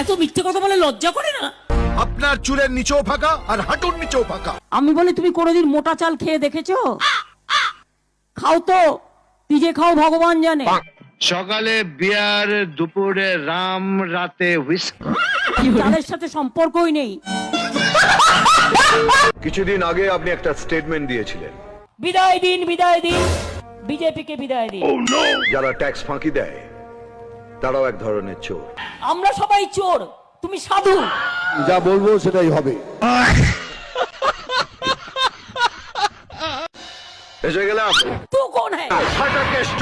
এত মিথ্যে কথা বলে লজ্জা করে না? আপনার চুলের নিচেও ফাঁকা আর হাঁটুর নিচেও ফাঁকা। আমি বলি তুমি কোনোদিন মোটা চাল খেয়ে দেখেছো? খাও তো, কি যে খাও ভগবান জানে। সকালে বিয়ার, দুপুরে রাম, রাতে হুইস্কি। চালের সাথে সম্পর্কই নেই। কিছুদিন আগে আপনি একটা স্টেটমেন্ট দিয়েছিলেন, বিদায় দিন, বিদায় দিন, বিজেপিকে বিদায় দিন। যারা ট্যাক্স ফাঁকি দেয় তারাও এক ধরনের চোর। আমরা সবাই চোর, তুমি সাধু। যা বলবো সেটাই হবে। এসে গেলাম তু কোন হ্যায়? ফাটাকেষ্ট,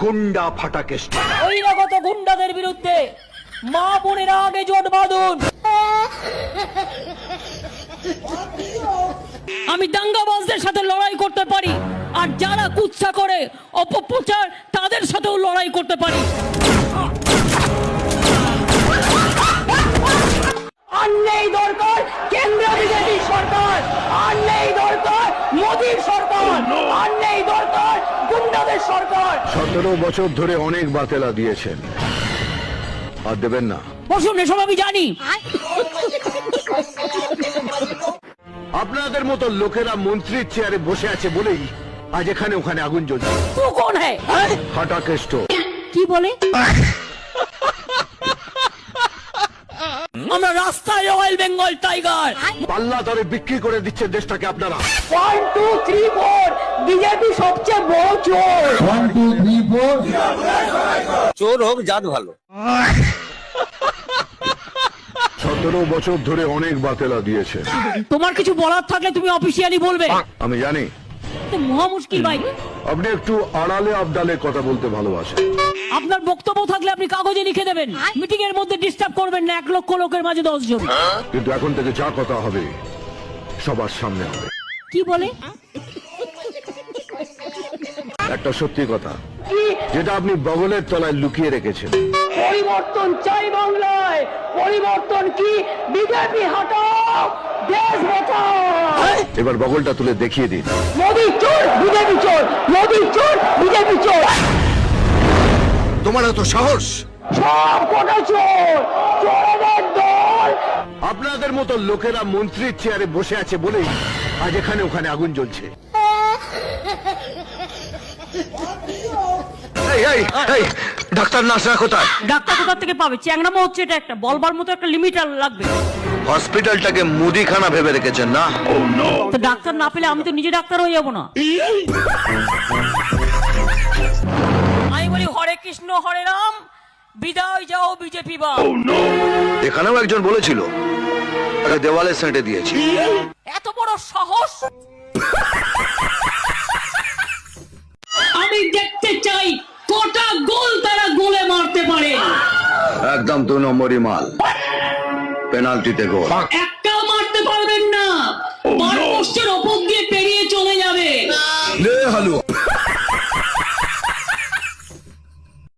গুন্ডা ফাটাকেষ্ট। বহিরাগত গুন্ডাদের বিরুদ্ধে মা বোনেরা আগে জোট বাঁধুন। আমি দাঙ্গাবাজদের সাথে লড়াই করতে পারি, আর যারা কুৎসা করে অপপ্রচার তাদের সাথেও লড়াই করতে পারি। আর নেই দরকার কেন্দ্রীয় বিজেপি সরকার, আর নেই দরকার মোদীর সরকার, আর নেই দরকার গুন্ডাদের সরকার। 17 বছর ধরে অনেক বাতেলা দিয়েছেন, আর দেবেন না। বসুন, এসব আমি জানি। আপনাদের মতো লোকেরা মন্ত্রীর চেয়ারে বসে আছে বলেই আজ এখানে ওখানে আগুন জ্বলছে। তু কোন হ্যায়? ফাটাকেষ্ট। কি বলে? আমরা রাস্তায় রয়্যাল বেঙ্গল টাইগার। পাল্লা দরে বিক্রি করে দিচ্ছে দেশটাকে আপনারা। 1 2 3 4 বিজেপি সবচেয়ে বড় চোর। 1 2 3 4 চোর হোক জাত ভালো। 17 বছর ধরে অনেক বাতেলা দিয়েছেন। তোমার কিছু বলার থাকলে তুমি অফিসিয়ালি বলবে। আমি জানি তো মহা মুশকিল ভাই। আপনি একটু আড়ালে আবডালে কথা বলতে ভালোবাসেন। আপনার বক্তব্য থাকলে আপনি কাগজে লিখে দেবেন, মিটিং এর মধ্যে ডিস্টার্ব করবেন না 1 লক্ষ লোকের মাঝে 10 জন। কিন্তু এখন থেকে যা কথা হবে সবার সামনে হবে। কি বলে? একটা সত্যি কথা, যেটা আপনি বগলের তলায় লুকিয়ে রেখেছেন। পরিবর্তন চাই বাংলায়। পরিবর্তন কি? বিজেপি হটাও, দেশ বাঁচাও। এবার বগলটা তুলে দেখিয়ে দিন। মোদি চোর, বিজেপি চোর, মোদি চোর, বিজেপি চোর। তোমার এত সাহস? সব কটা চোর, চোরেদের দল। আপনাদের মতো লোকেরা মন্ত্রীর চেয়ারে বসে আছে বলেই আজ এখানে ওখানে আগুন জ্বলছে। ডাক্তার নার্সরা কোথায়? ডাক্তার কোথা থেকে পাবে? চ্যাংড়ামো হচ্ছে এটা একটা, বলবার মতো একটা লিমিট লাগবে। হসপিটালটাকে মুদিখানা ভেবে রেখেছেন না? তো ডাক্তার না পেলে আমি তো নিজে ডাক্তার হয়ে যাবো না? আমি বলি হরে কৃষ্ণ হরে রাম, বিদায় যাও বিজেপি বা। এখানেও একজন বলেছিল, আরে দেওয়ালে সেঁটে দিয়েছি। এত বড় সাহস! আমি দেখতে চাই কটা গোল তারা গোলে মারতে পারে। একদম 2 নম্বরই মাল, পেনাল্টিতে গোল। একটা মারতে পারবেন না, 12